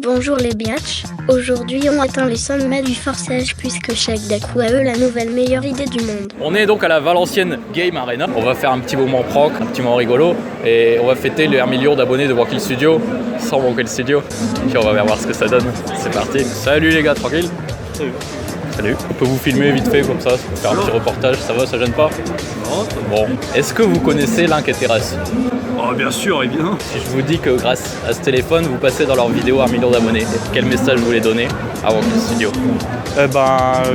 Bonjour les biatchs. Aujourd'hui, on atteint les sommets du forçage puisque chaque Dakou a eu la nouvelle meilleure idée du monde. On est donc à la Valenciennes Game Arena. On va faire un petit moment prank, un petit moment rigolo et on va fêter les 1 million d'abonnés de Wankill Studio sans Wankill Studio. Puis on va voir ce que ça donne. C'est parti. Salut les gars, tranquille. Salut. On peut vous filmer vite fait comme ça, faire un petit reportage, ça va, ça gêne pas? Non. Bon. Est-ce que vous connaissez Link et Terrace? Oh bien sûr, évidemment. Si je vous dis que grâce à ce téléphone, vous passez dans leur vidéo 1 million d'abonnés, quel message vous voulez donner à Wankill Studio?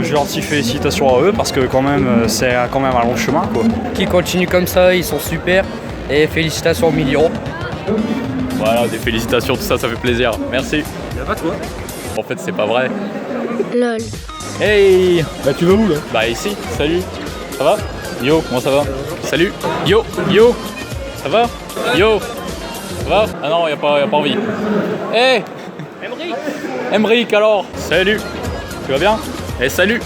Gentil félicitations à eux parce que quand même c'est quand même un long chemin quoi. Qui continuent comme ça, ils sont super et félicitations aux millions. Voilà, des félicitations, tout ça, ça fait plaisir. Merci. Y'a pas toi. En fait, c'est pas vrai. LOL. Hey! Bah tu vas où là? Bah ici, salut. Ça va? Yo, comment ça va? Salut. Yo, yo. Ça va? Yo. Ça va? Ah non, y a pas envie. Hey! Emric alors. Salut. Tu vas bien? Eh salut.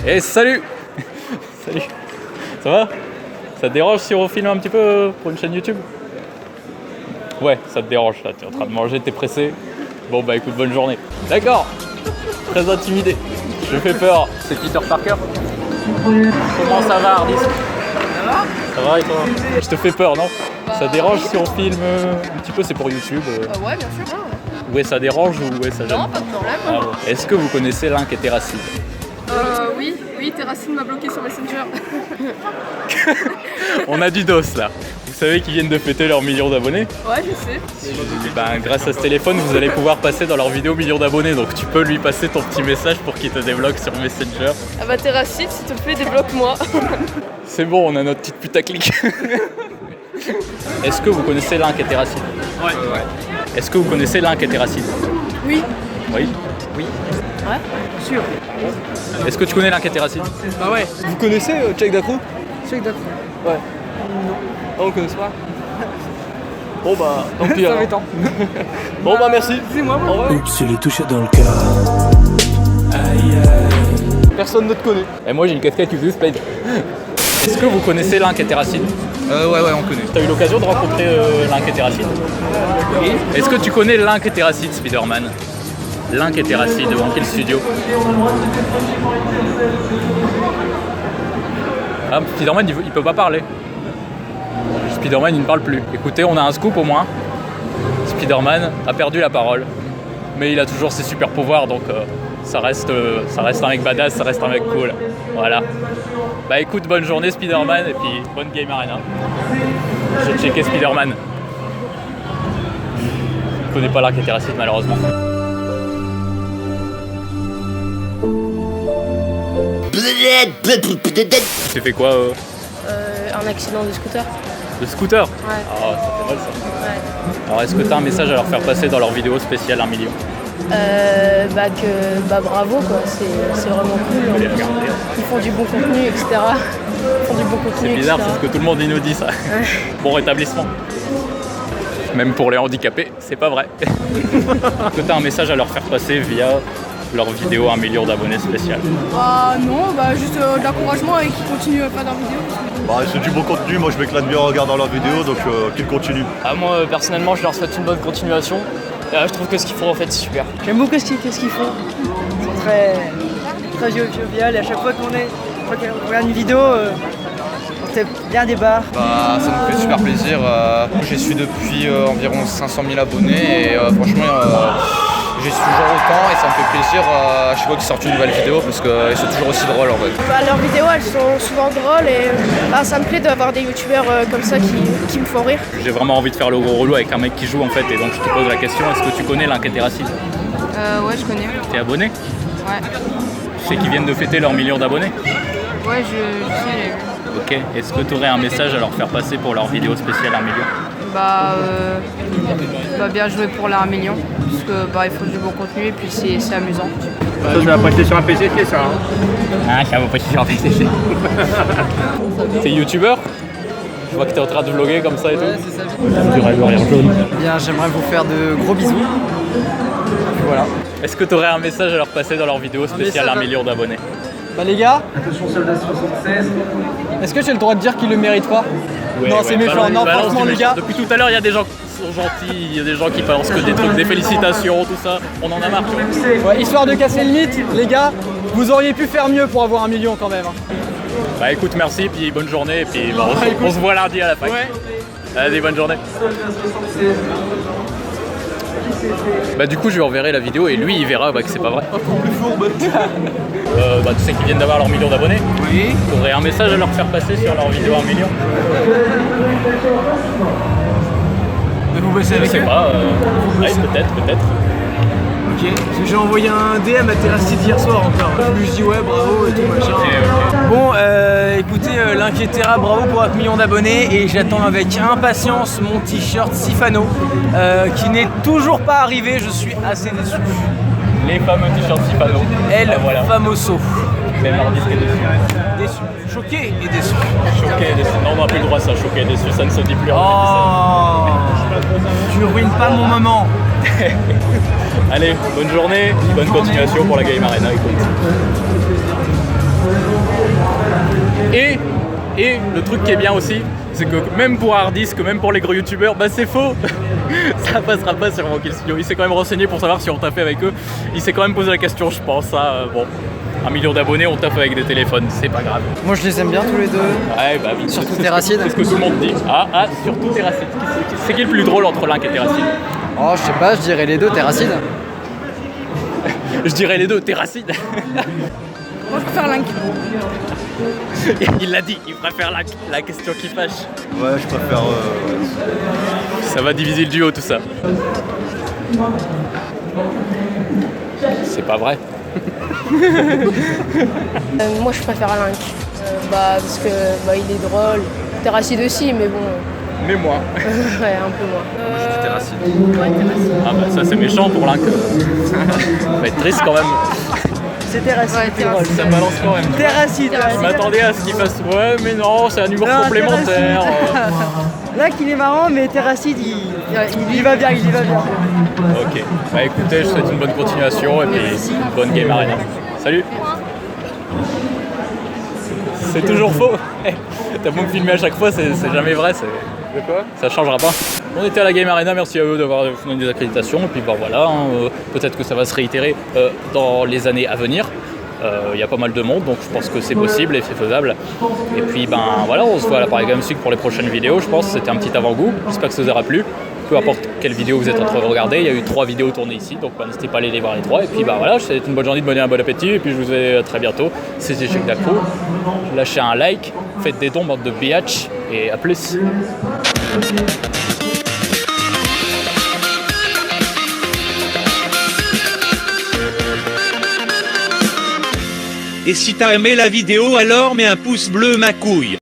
Eh salut. Salut. Ça va? Ça te dérange si on filme un petit peu pour une chaîne YouTube? Ouais, ça te dérange là, t'es en train de manger, t'es pressé. Bon bah écoute, bonne journée. D'accord. Très intimidé. Je fais peur. C'est Peter Parker. Comment ça va, Ardis? Ça va? Ça va et toi? Je te fais peur, non? Ça dérange si on filme un petit peu, c'est pour YouTube? Ouais, bien sûr. Ouais, ça dérange ou ouais, ça gêne? Non, pas de problème. Ah bon. Est-ce que vous connaissez Link et Terracid? Oui, Terracine m'a bloqué sur Messenger. On a du dos là. Vous savez qu'ils viennent de fêter leur 1 million d'abonnés? Ouais, je sais. Ben, grâce à ce téléphone, vous allez pouvoir passer dans leur vidéo 1 million d'abonnés. Donc tu peux lui passer ton petit message pour qu'il te débloque sur Messenger. Ah bah Terracine, s'il te plaît, débloque-moi. C'est bon, on a notre petite putaclic. Est-ce que vous connaissez Link et Terracid? Ouais. Est-ce que vous connaissez Link et Terracid? Oui. Oui. Ouais, sûr. Est-ce que tu connais Link et Terracid? Bah ouais. Vous connaissez Check Dakrou? Check d'accord. Ouais. Non, on connaît pas. Bon bah, tant pis Ça alors. m'étend. Bon bah merci. Dis-moi, Au revoir. Oups, il est touché dans le cœur. Personne ne te connaît. Et moi j'ai une casquette qui fait Spade. Est-ce que vous connaissez Link et Terracid? Ouais, on connaît. T'as eu l'occasion de rencontrer Link et Terracid? Oui. Est-ce que tu connais Link et Terracid, Spider-Man? Link et Terracid de Wankill Studio. Ah, Spider-Man il peut pas parler. Spider-Man il ne parle plus. Écoutez, on a un scoop au moins. Spider-Man a perdu la parole. Mais il a toujours ses super pouvoirs donc ça reste un mec badass, ça reste un mec cool. Voilà. Bah écoute, bonne journée Spider-Man et puis bonne Game Arena. J'ai checké Spider-Man. Je connais pas Link et Terracid malheureusement. Tu fais quoi Un accident de scooter. de scooter? Ouais. Ah, ça fait mal ça. Ouais. Alors est-ce que tu as un message à leur faire passer dans leur vidéo spéciale 1 million? Bravo quoi, c'est vraiment cool. Allez regarder. Ils font du bon contenu, etc. Ils font du bon contenu, C'est bizarre, etc. c'est ce que tout le monde nous dit ça. Bon rétablissement. Même pour les handicapés, c'est pas vrai. Est-ce que tu as un message à leur faire passer via leur vidéo 1 million d'abonnés spécial? Non, juste de l'encouragement et qu'ils continuent à faire leurs vidéos. Bah, c'est du bon contenu, moi je m'éclate bien en regardant leurs vidéos, donc qu'ils continuent. Moi personnellement, je leur souhaite une bonne continuation. Je trouve que ce qu'ils font en fait c'est super. J'aime beaucoup ce qu'ils font. C'est très jovial et à chaque fois qu'on regarde une vidéo, on fait bien des barres. Bah ça me fait super plaisir. J'ai su depuis environ 500 000 abonnés et franchement j'ai su toujours autant et ça me fait plaisir à chaque fois qu'ils sortent une nouvelle vidéo parce qu'ils sont toujours aussi drôles en fait. Leurs vidéos elles sont souvent drôles et ça me plaît d'avoir des youtubeurs comme ça qui me font rire. J'ai vraiment envie de faire le gros relou avec un mec qui joue en fait et donc je te pose la question, est-ce que tu connais Link et Terracid? Ouais, je connais. T'es abonné? Ouais. Tu sais qu'ils viennent de fêter leur 1 million d'abonnés? Ouais, je sais. Ok, est-ce que tu aurais un message à leur faire passer pour leur vidéo spéciale 1 million? Bien joué pour la 1 million, parce que ils font du bon contenu et puis c'est amusant. Ça va passer sur un PCT ça. Ah, ça va pas sur PCT. T'es youtubeur? Je vois que t'es en train de vlogger comme ça et tout. c'est ça. Bien, j'aimerais vous faire de gros bisous. Voilà. Est-ce que tu aurais un message à leur passer dans leur vidéo spéciale 1 million d'abonnés? Bah les gars, est-ce que j'ai le droit de dire qu'ils le méritent pas? Non, c'est méchant. Non, franchement les gars. Depuis tout à l'heure, il y a des gens sont gentils, il y a des gens qui balancent que des trucs, des félicitations, tout ça. On en a marre, tu vois. Ouais, histoire de casser le mythe, les gars, vous auriez pu faire mieux pour avoir 1 million quand même. Bah écoute, merci, puis bonne journée, et puis bah, on se voit lundi à la fac. Ouais. Allez, bonne journée. Bah du coup je lui enverrai la vidéo et lui il verra que c'est pas vrai. Bah tu sais qu'ils viennent d'avoir leur million d'abonnés. Oui. T'aurais un message à leur faire passer sur leur vidéo 1 million. Vous bossez Je avec sais eux? pas, ouais, peut-être. Ok, parce que j'ai envoyé un DM à Terracid hier soir encore. Je lui dis ouais bravo et tout machin. Ok. Bon, écoutez, l'Inquiétera, bravo pour 1 million d'abonnés et j'attends avec impatience mon t-shirt Sifano qui n'est toujours pas arrivé, je suis assez déçu. Les fameux t-shirts Sifano. El Ah, voilà. Famoso. Même Hardis qui est dessus. Déçu. Choqué et déçu. Choqué et déçu. Non, on n'a plus le droit à ça, choqué et déçu, ça ne se dit plus. Oh, tu ruines pas mon moment. Allez, bonne journée, bonne continuation pour la Game Arena, écoute. Et le truc qui est bien aussi, c'est que même pour Hardisk, même pour les gros youtubeurs, bah c'est faux. Ça passera pas sur Monkey Studio. Il s'est quand même renseigné pour savoir si on taffait avec eux. Il s'est quand même posé la question, je pense. Bon, 1 million d'abonnés, on taffe avec des téléphones, c'est pas grave. Moi je les aime bien tous les deux. Ouais, bah oui. Surtout C'est Terracid. ce que tout le monde dit. Ah, surtout Terracid. C'est qui le plus drôle entre Link et Terracid? Oh je sais pas, je dirais les deux, Terracid. Je dirais les deux, Terracid. Moi, je préfère Link. Il l'a dit, il préfère la question qui fâche. Ouais, je préfère. Ça va diviser le duo tout ça. C'est pas vrai. Moi, je préfère Link. Parce que il est drôle. Terracid aussi, mais bon. Mais moi. Ouais, un peu moins. Terracid. Ouais, Terracid. Ah bah ça c'est méchant pour Link. Ça va être triste quand même. C'est Terracid, Ouais, c'est drôle. Ça balance quand même. Terracid, Je m'attendais à ce qu'il fasse. Ouais mais non, c'est un humour Non, complémentaire. Là qu'il est marrant, mais Terracid il y va bien, il y va bien. Ok. Bah écoutez, je vous souhaite une bonne continuation et puis une bonne Game Arena. Salut. C'est toujours faux. T'as beau me filmer à chaque fois, c'est jamais vrai. De quoi? Ça changera pas. On était à la Game Arena, merci à eux d'avoir donné des accréditations. Et puis bah voilà, peut-être que ça va se réitérer dans les années à venir. Il y a pas mal de monde, donc je pense que c'est possible et c'est faisable. Et puis ben voilà, on se voit à la Paris Games Week pour les prochaines vidéos. Je pense que c'était un petit avant-goût. J'espère que ça vous aura plu. Peu importe quelle vidéo vous êtes en train de regarder, il y a eu 3 vidéos tournées ici, donc n'hésitez pas à aller les voir les 3. Et puis bah voilà, je vous souhaite une bonne journée, un bon appétit, et puis je vous dis à très bientôt. C'était Chek Dacrou. Lâchez un like, faites des dons, bande de biatch, et à plus. Et si t'as aimé la vidéo, alors mets un pouce bleu ma couille.